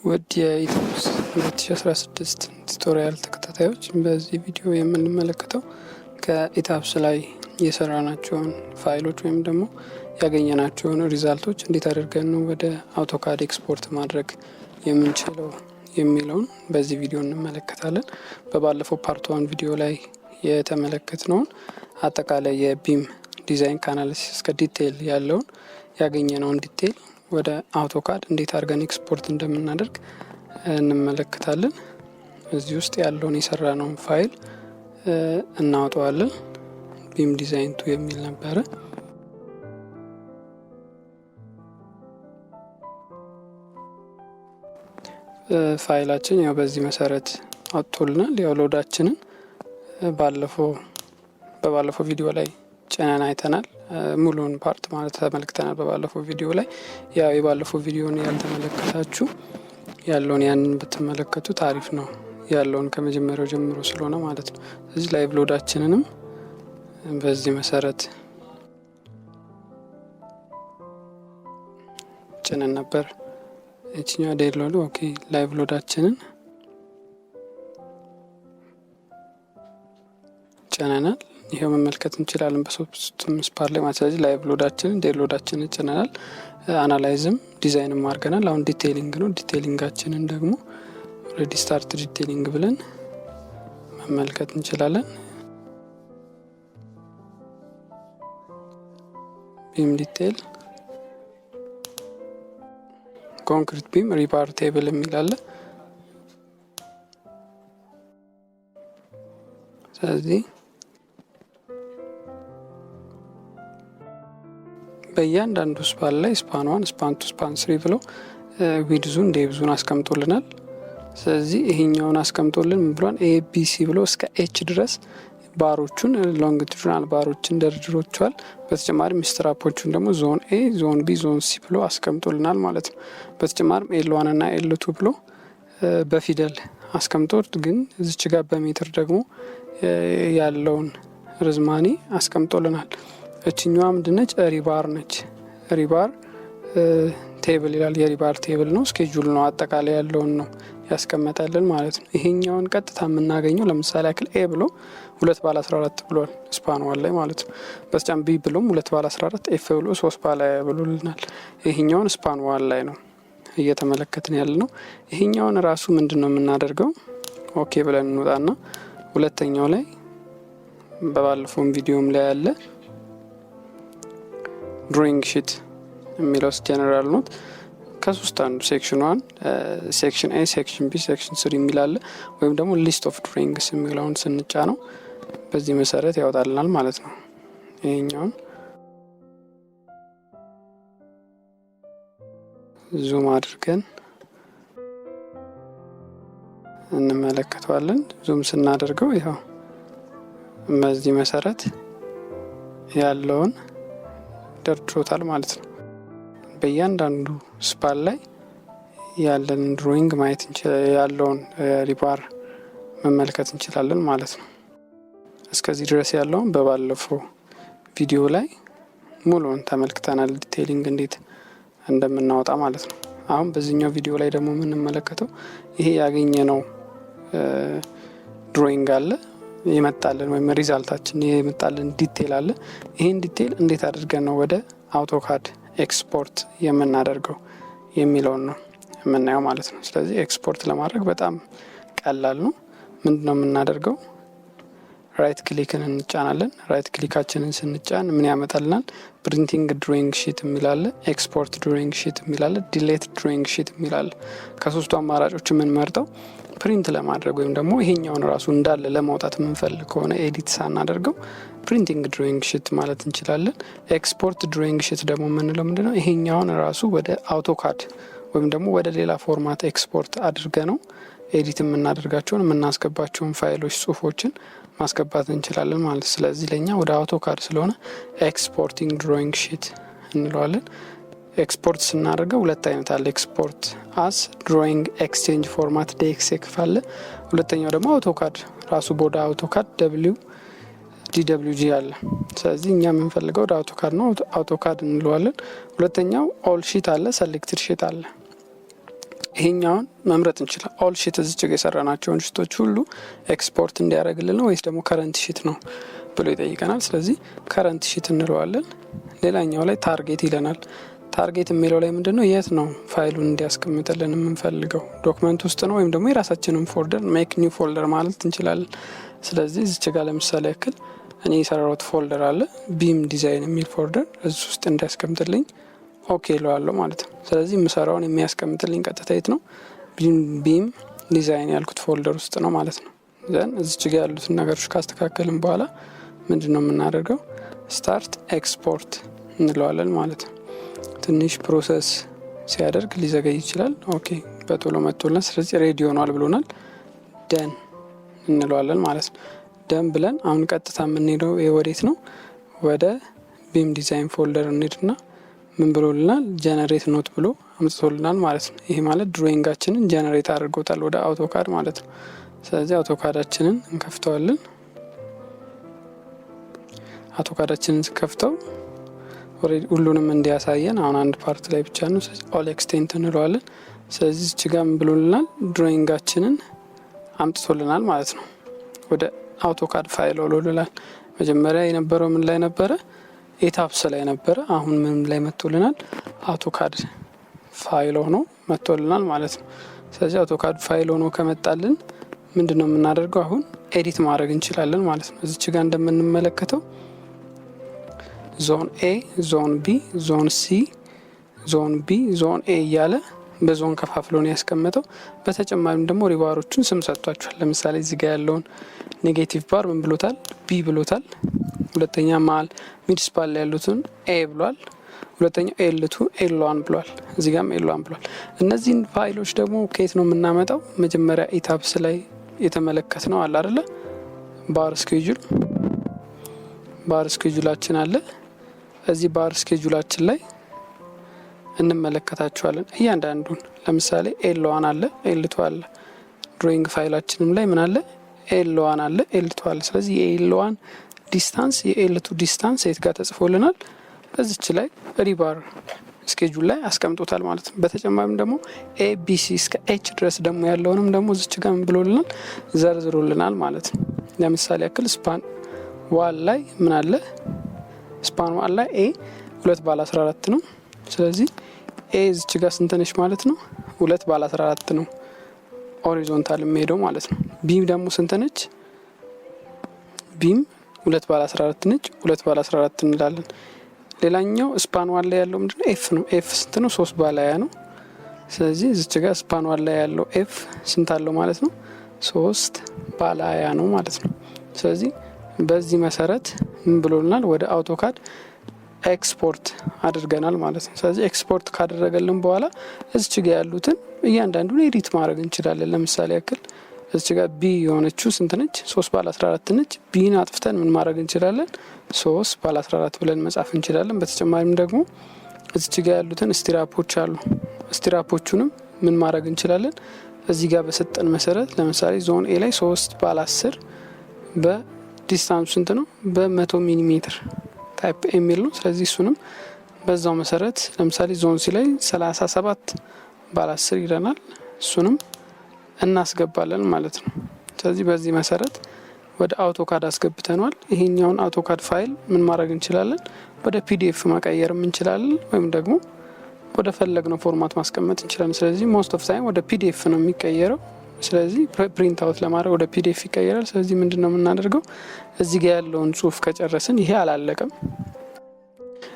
ውድ የኢትዮፕስ 2016 ቱቶሪያል ተከታታዮች በዚህ ቪዲዮ የምንመለከተው ከኢታፕስ ላይ የሰራናቸውን ፋይሎች ወይም ደግሞ ያገኘናቸውን ሪዛልቶች እንዴት አድርገን ነው ወደ አውቶካድ ኤክስፖርት ማድረግ የምንችለው የሚለውን በዚህ ቪዲዮ እንመለከታለን። በባለፈው ፓርት 1 ቪዲዮ ላይ የተመለከትነውን አጠቃላይ የቢም ዲዛይን ከአናሊሲስ እስከ ዲቴይል ያለውን ያገኘነውን ዲቴይል ወደ አውቶካድ እንዴት አድርገን ኤክስፖርት እንደምናደርግ እንመለከታለን። እዚህ ውስጥ ያለውን የሰራነውን ፋይል እናወጣዋለን። ቢም ዲዛይን 2 የሚል ነበረ። ፋይላችን ያው በዚህ መሰረት አውጥቶልናል። ያው ሎዳችንን በባለፈው ቪዲዮ ላይ ጭነን አይተናል። ሙሉን ፓርት ማለት ተመልክተናል በባለፈው ቪዲዮ ላይ። ያው የባለፈው ቪዲዮን ያልተመለከታችሁ ያለውን ያንን ብትመለከቱ ታሪፍ ነው፣ ያለውን ከመጀመሪያው ጀምሮ ስለሆነ ማለት ነው። እዚህ ላይቭ ሎዳችንንም በዚህ መሰረት ጭነን ነበር። እቺኛ ዴሎድ ኦኬ ላይቭ ሎዳችንን ጭነናል። ይሄው መመልከት እንችላለን በሶስቱም ስፓር ላይ ማለት። ስለዚህ ላይቭ ሎዳችንን ዴሎዳችንን ጭነናል። አናላይዝም ዲዛይንም አድርገናል። አሁን ዲቴይሊንግ ነው። ዲቴይሊንጋችንን ደግሞ ኦልሬዲ ስታርት ዲቴይሊንግ ብለን መመልከት እንችላለን። ቢም ዲቴይል ኮንክሪት ቢም ሪባር ቴብል የሚላለ። ስለዚህ በእያንዳንዱ ስፓን ላይ ስፓን 1 ስፓን 2 ስፓን 3 ብሎ ዊድዙን ዴብዙን አስቀምጦልናል። ስለዚህ ይሄኛውን አስቀምጦልን ምን ብሏል? ኤቢሲ ብሎ እስከ ኤች ድረስ ባሮቹን ሎንግቲዩዲናል ባሮችን ደርድሮቸዋል። በተጨማሪም ስትራፖቹን ደግሞ ዞን ኤ፣ ዞን ቢ፣ ዞን ሲ ብሎ አስቀምጦልናል ማለት ነው። በተጨማሪም ኤል1 እና ኤል2 ብሎ በፊደል አስቀምጦት ግን እዚች ጋር በሜትር ደግሞ ያለውን ርዝማኔ አስቀምጦልናል። እችኛዋ ምንድነች? ሪባር ነች። ሪባር ቴብል ይላል። የሪባር ቴብል ነው። ስኬጁል ነው። አጠቃላይ ያለውን ነው ያስቀመጠልን ማለት ነው። ይሄኛውን ቀጥታ የምናገኘው ለምሳሌ ያክል ኤ ብሎ 2/14 ብሏል ስፓን 1 ላይ ማለት ነው። በስጫም ቢ ብሎም 2/14፣ ኤፍ ብሎ 3 ብሎልናል። ይሄኛውን ስፓን 1 ላይ ነው እየተመለከትን ያለ ነው። ይሄኛውን ራሱ ምንድነው የምናደርገው? ኦኬ ብለን እንወጣና ሁለተኛው ላይ በባለፈው ቪዲዮም ላይ ያለ ድሮይንግ ሺት የሚለው ጀነራል ኖት ከሶስት አንዱ ሴክሽን 1 ሴክሽን ኤ፣ ሴክሽን ቢ፣ ሴክሽን 3 የሚላለ ወይም ደግሞ ሊስት ኦፍ ድሮይንግስ የሚለውን ስንጫ ነው በዚህ መሰረት ያወጣልናል ማለት ነው። ይሄኛውን ዙም አድርገን እንመለከተዋለን። ዙም ስናደርገው ይኸው በዚህ መሰረት ያለውን ደርድሮታል ማለት ነው። በእያንዳንዱ ስፓን ላይ ያለን ድሮይንግ ማየት እንችላለን፣ ያለውን ሪባር መመልከት እንችላለን ማለት ነው። እስከዚህ ድረስ ያለውን በባለፈው ቪዲዮ ላይ ሙሉውን ተመልክተናል፣ ዲቴይሊንግ እንዴት እንደምናወጣ ማለት ነው። አሁን በዚህኛው ቪዲዮ ላይ ደግሞ የምንመለከተው ይሄ ያገኘነው ድሮይንግ አለ የመጣልን ወይም ሪዛልታችን የመጣልን ዲቴይል አለ። ይሄን ዲቴይል እንዴት አድርገን ነው ወደ አውቶካድ ኤክስፖርት የምናደርገው የሚለውን ነው የምናየው ማለት ነው። ስለዚህ ኤክስፖርት ለማድረግ በጣም ቀላል ነው። ምንድነው የምናደርገው? ራይት ክሊክን እንጫናለን። ራይት ክሊካችንን ስንጫን ምን ያመጣልናል? ፕሪንቲንግ ድሮይንግ ሺት የሚላለ፣ ኤክስፖርት ድሮይንግ ሺት የሚላለ፣ ዲሌት ድሮይንግ ሺት የሚላለ። ከሶስቱ አማራጮች የምንመርጠው ፕሪንት ለማድረግ ወይም ደግሞ ይሄኛውን ራሱ እንዳለ ለማውጣት የምንፈልግ ከሆነ ኤዲት ሳናደርገው ፕሪንቲንግ ድሮይንግ ሺት ማለት እንችላለን። ኤክስፖርት ድሮይንግ ሺት ደግሞ የምንለው ምንድነው? ይሄኛውን ራሱ ወደ አውቶካድ ወይም ደግሞ ወደ ሌላ ፎርማት ኤክስፖርት አድርገ ነው ኤዲት የምናደርጋቸውን የምናስገባቸውን ፋይሎች፣ ጽሁፎችን ማስገባት እንችላለን ማለት። ስለዚህ ለኛ ወደ አውቶካድ ስለሆነ ኤክስፖርቲንግ ድሮይንግ ሺት እንለዋለን። ኤክስፖርት ስናደርገው ሁለት አይነት አለ። ኤክስፖርት አስ ድሮይንግ ኤክስቼንጅ ፎርማት ዴክስኤፍ አለ። ሁለተኛው ደግሞ አውቶካድ ራሱ ቦዳ አውቶካድ DWG አለ። ስለዚህ እኛ የምንፈልገው ወደ አውቶካድ ነው። አውቶካድ እንለዋለን። ሁለተኛው ኦል ሺት አለ፣ ሰሌክትድ ሺት አለ። ይሄኛውን መምረጥ እንችላለን። ኦል ሺት እዚች ጋር የሰራናቸውን ሽቶች ሁሉ ኤክስፖርት እንዲያደርግልን ነው ወይስ ደግሞ ከረንት ሺት ነው ብሎ ይጠይቀናል። ስለዚህ ከረንት ሺት እንለዋለን። ሌላኛው ላይ ታርጌት ይለናል። ታርጌት የሚለው ላይ ምንድነው የት ነው ፋይሉን እንዲያስቀምጥልን የምንፈልገው ዶክመንት ውስጥ ነው ወይም ደግሞ የራሳችንን ፎልደር ሜክ ኒው ፎልደር ማለት እንችላለን። ስለዚህ እዚች ጋር ለምሳሌ ያክል እኔ የሰራሁት ፎልደር አለ ቢም ዲዛይን የሚል ፎልደር እዚህ ውስጥ እንዲያስቀምጥልኝ ኦኬ እለዋለሁ ማለት ነው። ስለዚህ የምሰራውን የሚያስቀምጥልኝ ቀጥታ የት ነው ቢም ዲዛይን ያልኩት ፎልደር ውስጥ ነው ማለት ነው። ዘን እዚች ጋር ያሉትን ነገሮች ካስተካከልን በኋላ ምንድነው የምናደርገው ስታርት ኤክስፖርት እንለዋለን ማለት ነው። ትንሽ ፕሮሰስ ሲያደርግ ሊዘገይ ይችላል። ኦኬ በቶሎ መጥቶልናል። ስለዚህ ሬዲ ሆኗል ብሎናል። ደን እንለዋለን ማለት ነው። ደን ብለን አሁን ቀጥታ የምንሄደው ወዴት ነው ወደ ቢም ዲዛይን ፎልደር እንሄድና ምን ብሎልናል ጀነሬት ኖት ብሎ አምጥቶልናል ማለት ነው። ይሄ ማለት ድሮይንጋችንን ጀነሬት አድርጎታል ወደ አውቶካድ ማለት ነው። ስለዚህ አውቶካዳችንን እንከፍተዋለን። አውቶካዳችንን ስከፍተው ሁሉንም እንዲያሳየን አሁን አንድ ፓርት ላይ ብቻ ነው። ስለዚህ ኦል ኤክስቴንት እንለዋለን። ስለዚህ እዚህ ጋር ምን ብሎልናል ድሮይንጋችንን አምጥቶልናል ማለት ነው። ወደ አውቶካድ ፋይል ወሎልናል። መጀመሪያ የነበረው ምን ላይ ነበረ ኤታፕስ ላይ ነበረ። አሁን ምን ላይ መጥቶልናል አውቶካድ ፋይል ሆኖ መጥቶልናል ማለት ነው። ስለዚህ አውቶካድ ፋይል ሆኖ ከመጣልን ምንድነው የምናደርገው አሁን ኤዲት ማድረግ እንችላለን ማለት ነው። እዚች ጋር እንደምንመለከተው ዞን ኤ ዞን ቢ ዞን ሲ ዞን ቢ ዞን ኤ እያለ በዞን ከፋፍሎ ነው ያስቀመጠው። በተጨማሪም ደግሞ ሪባሮቹን ስም ሰጥቷቸዋል። ለምሳሌ እዚህ ጋር ያለውን ኔጌቲቭ ባር ምን ብሎታል ቢ ብሎታል። ሁለተኛ መሀል ሚድስፓል ላይ ያሉትን ኤ ብሏል። ሁለተኛው ኤል2 ኤል1 ብሏል። እዚህ ጋርም ኤል1 ብሏል። እነዚህን ፋይሎች ደግሞ ከየት ነው የምናመጣው? መጀመሪያ ኢታብስ ላይ የተመለከት ነው አለ አይደለ ባር ስኬጁላችን አለ። እዚህ ባር ስኬጁላችን ላይ እንመለከታቸዋለን እያንዳንዱን። ለምሳሌ ኤል1 አለ ኤል2 አለ። ድሮይንግ ፋይላችንም ላይ ምን አለ ኤል1 አለ ኤል2 አለ። ስለዚህ የኤል1 ዲስታንስ የኤል2 ዲስታንስ የት ጋር ተጽፎልናል በዚች ላይ ሪባር ስኬጁል ላይ አስቀምጦታል ማለት ነው። በተጨማሪም ደግሞ ኤቢሲ እስከ ኤች ድረስ ደግሞ ያለውንም ደግሞ እዚች ጋር ምን ብሎልናል ዘርዝሮልናል ማለት ነው። ለምሳሌ ያክል ስፓን ዋል ላይ ምን አለ ስፓን ዋል ላይ ኤ 2/14 ነው። ስለዚህ ኤ እዚች ጋር ስንት ነች ማለት ነው 2/14 ነው ሆሪዞንታል የሚሄደው ማለት ነው። ቢም ደግሞ ስንት ነች ቢም 2/14 ነች 2/14 እንላለን። ሌላኛው ስፓን ዋል ላይ ያለው ምንድነው ኤፍ ነው። ኤፍ ስንት ነው 3/20 ነው። ስለዚህ እዚች ጋር ስፓን ዋል ላይ ያለው ኤፍ ስንት አለው ማለት ነው 3/20 ነው ማለት ነው። ስለዚህ በዚህ መሰረት ምን ብሎልናል ወደ አውቶካድ ኤክስፖርት አድርገናል ማለት ነው። ስለዚህ ኤክስፖርት ካደረገልን በኋላ እዚች ጋር ያሉትን እያንዳንዱን ኤዲት ማድረግ እንችላለን። ለምሳሌ ያክል እዚች ጋር ቢ የሆነችው ስንት ነች 3/14 ነች። ቢን አጥፍተን ምን ማድረግ እንችላለን 3/14 ብለን መጻፍ እንችላለን። በተጨማሪም ደግሞ እዚች ጋር ያሉትን ስቲራፖች አሉ። ስቲራፖቹንም ምን ማድረግ እንችላለን እዚህ ጋር በሰጠን መሰረት ለምሳሌ ዞን ኤ ላይ 3/10 በዲስታንሱ ስንት ነው በ100 ሚሊ ሜትር ታይፕ ኤሚል ነው። ስለዚህ እሱንም በዛው መሰረት ለምሳሌ ዞን ሲ ላይ 37/10 ይለናል። እሱንም እናስገባለን ማለት ነው። ስለዚህ በዚህ መሰረት ወደ አውቶካድ አስገብተናል። ይሄኛውን አውቶካድ ፋይል ምን ማድረግ እንችላለን ወደ ፒዲኤፍ መቀየርም እንችላለን ወይም ደግሞ ወደ ፈለግነው ፎርማት ማስቀመጥ እንችላለን። ስለዚህ ሞስት ኦፍ ታይም ወደ ፒዲኤፍ ነው የሚቀየረው። ስለዚህ ፕሪንት አውት ለማድረግ ወደ ፒዲኤፍ ይቀየራል። ስለዚህ ምንድነው የምናደርገው እዚህ ጋር ያለውን ጽሁፍ ከጨረስን ይሄ አላለቀም።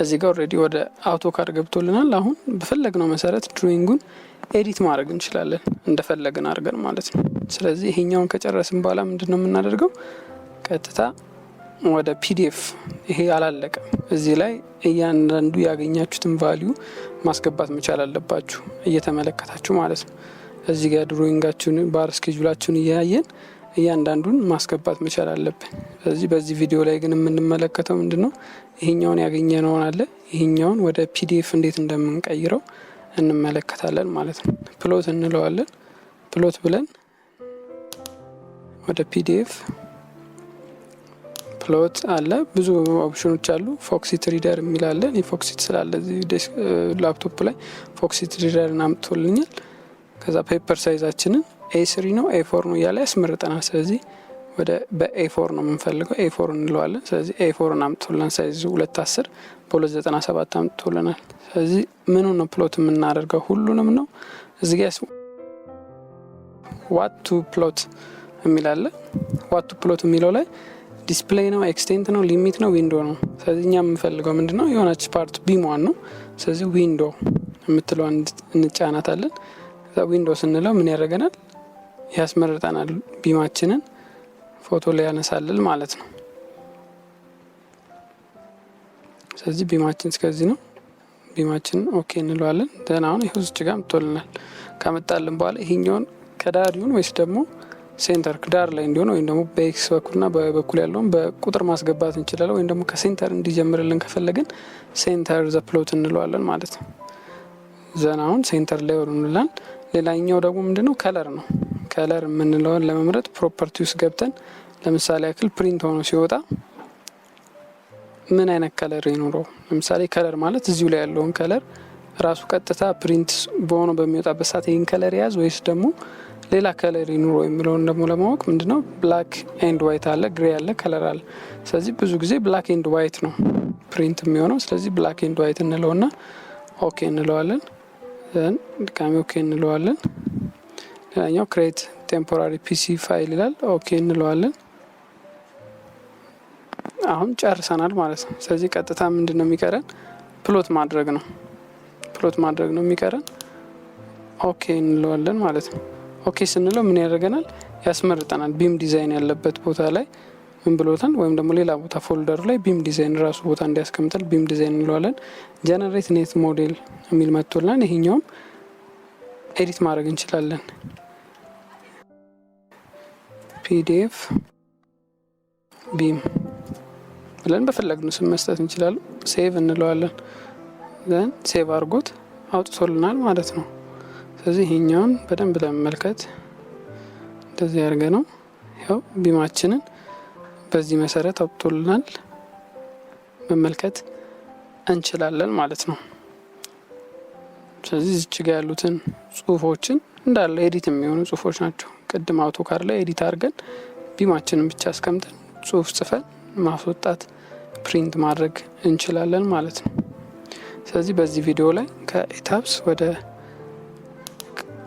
እዚህ ጋር ኦሬዲ ወደ አውቶካድ ገብቶልናል። አሁን በፈለግነው መሰረት ድሮይንጉን ኤዲት ማድረግ እንችላለን እንደፈለግን አድርገን ማለት ነው። ስለዚህ ይሄኛውን ከጨረስን በኋላ ምንድነው የምናደርገው ቀጥታ ወደ ፒዲኤፍ ይሄ አላለቀም። እዚህ ላይ እያንዳንዱ ያገኛችሁትን ቫልዩ ማስገባት መቻል አለባችሁ እየተመለከታችሁ ማለት ነው። እዚህ ጋር ድሮይንጋችሁን ባር ስኬጁላችሁን እያየን እያንዳንዱን ማስገባት መቻል አለብን። ስለዚህ በዚህ ቪዲዮ ላይ ግን የምንመለከተው ምንድነው ይሄኛውን ያገኘነውን አለ ይሄኛውን ወደ ፒዲኤፍ እንዴት እንደምንቀይረው እንመለከታለን ማለት ነው። ፕሎት እንለዋለን። ፕሎት ብለን ወደ ፒዲኤፍ ፕሎት አለ ብዙ ኦፕሽኖች አሉ። ፎክሲት ሪደር የሚል አለ። እኔ ፎክሲት ስላለ እዚህ ላፕቶፕ ላይ ፎክሲት ሪደርን አምጥቶልኛል። ከዛ ፔፐር ሳይዛችንን A3 ነው A4 ነው እያለ ያስመርጠናል። ስለዚህ ወደ በA4 ነው የምንፈልገው A4 እንለዋለን። ስለዚህ A4ን አምጥቶልናል። ሳይዙ 210 በ297 አምጥቶልናል። ስለዚህ ምኑ ነው ፕሎት የምናደርገው? ሁሉንም ነው። እዚህ ጋር ዋት ቱ ፕሎት የሚል አለ። ዋት ቱ ፕሎት የሚለው ላይ ዲስፕሌይ ነው፣ ኤክስቴንት ነው፣ ሊሚት ነው፣ ዊንዶ ነው። ስለዚህ እኛ የምንፈልገው ምንድነው? የሆነች ፓርት ቢሟን ነው። ስለዚህ ዊንዶ የምትለው እንጫናታለን። ከዛ ዊንዶ ስንለው ምን ያደርገናል? ያስመርጠናል። ቢማችንን ፎቶ ላይ ያነሳልል ማለት ነው። ስለዚህ ቢማችን እስከዚህ ነው። ቢማችንን ኦኬ እንለዋለን። ደህና አሁን ይኸው እዚህ ጋር መጥቶልናል። ካመጣልን በኋላ ይሄኛውን ከዳር ይሁን ወይስ ደግሞ ሴንተር ዳር ላይ እንዲሆን ወይም ደግሞ በኤክስ በኩልና በበኩል ያለውን በቁጥር ማስገባት እንችላለን። ወይም ደግሞ ከሴንተር እንዲጀምርልን ከፈለግን ሴንተር ዘ ፕሎት እንለዋለን ማለት ነው። ዘናውን ሴንተር ላይ ወሩንላን። ሌላኛው ደግሞ ምንድነው? ከለር ነው። ከለር የምንለውን ለመምረጥ ፕሮፐርቲ ውስጥ ገብተን ለምሳሌ ያክል ፕሪንት ሆኖ ሲወጣ ምን አይነት ከለር ይኖረው? ለምሳሌ ከለር ማለት እዚሁ ላይ ያለውን ከለር ራሱ ቀጥታ ፕሪንት በሆነ በሚወጣበት ሰዓት ይህን ከለር ያዝ ወይስ ደግሞ ሌላ ከለር ይኑሮ የሚለውን ደግሞ ለማወቅ ምንድነው? ብላክ ኤንድ ዋይት አለ፣ ግሬ አለ፣ ከለር አለ። ስለዚህ ብዙ ጊዜ ብላክ ኤንድ ዋይት ነው ፕሪንት የሚሆነው። ስለዚህ ብላክ ኤንድ ዋይት እንለውና ኦኬ እንለዋለን። ድጋሚ ኦኬ እንለዋለን። ሌላኛው ክሬት ቴምፖራሪ ፒሲ ፋይል ይላል። ኦኬ እንለዋለን። አሁን ጨርሰናል ማለት ነው። ስለዚህ ቀጥታ ምንድነው የሚቀረን? ፕሎት ማድረግ ነው። ፕሎት ማድረግ ነው የሚቀረን። ኦኬ እንለዋለን ማለት ነው። ኦኬ ስንለው ምን ያደርገናል? ያስመርጠናል። ቢም ዲዛይን ያለበት ቦታ ላይ ምን ብሎታል? ወይም ደግሞ ሌላ ቦታ ፎልደሩ ላይ ቢም ዲዛይን ራሱ ቦታ እንዲያስቀምጣል ቢም ዲዛይን እንለዋለን። ጀነሬት ኔት ሞዴል የሚል መጥቶልናል። ይሄኛውም ኤዲት ማድረግ እንችላለን። ፒዲኤፍ ቢም ብለን በፈለግነው ስም መስጠት እንችላለን። ሴቭ እንለዋለን። ዘን ሴቭ አድርጎት አውጥቶልናል ማለት ነው። ስለዚህ ይሄኛውን በደንብ ለመመልከት እንደዚህ ያርገ ነው። ያው ቢማችንን በዚህ መሰረት አውጥቶልናል መመልከት እንችላለን ማለት ነው። ስለዚህ እዚህ ጋር ያሉትን ጽሁፎችን እንዳለ ኤዲት የሚሆኑ ጽሁፎች ናቸው። ቅድም አውቶካድ ላይ ኤዲት አድርገን ቢማችንን ብቻ አስቀምጠን ጽሁፍ ጽፈን ማስወጣት ፕሪንት ማድረግ እንችላለን ማለት ነው። ስለዚህ በዚህ ቪዲዮ ላይ ከኤታብስ ወደ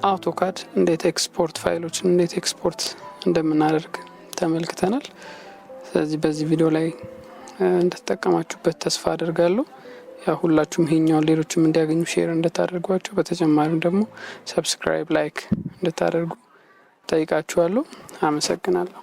አውቶካድ እንዴት ኤክስፖርት ፋይሎችን እንዴት ኤክስፖርት እንደምናደርግ ተመልክተናል። ስለዚህ በዚህ ቪዲዮ ላይ እንደተጠቀማችሁበት ተስፋ አደርጋለሁ። ያ ሁላችሁም ይሄኛውን ሌሎችም እንዲያገኙ ሼር እንድታደርጓቸው፣ በተጨማሪም ደግሞ ሰብስክራይብ፣ ላይክ እንድታደርጉ ጠይቃችኋለሁ። አመሰግናለሁ።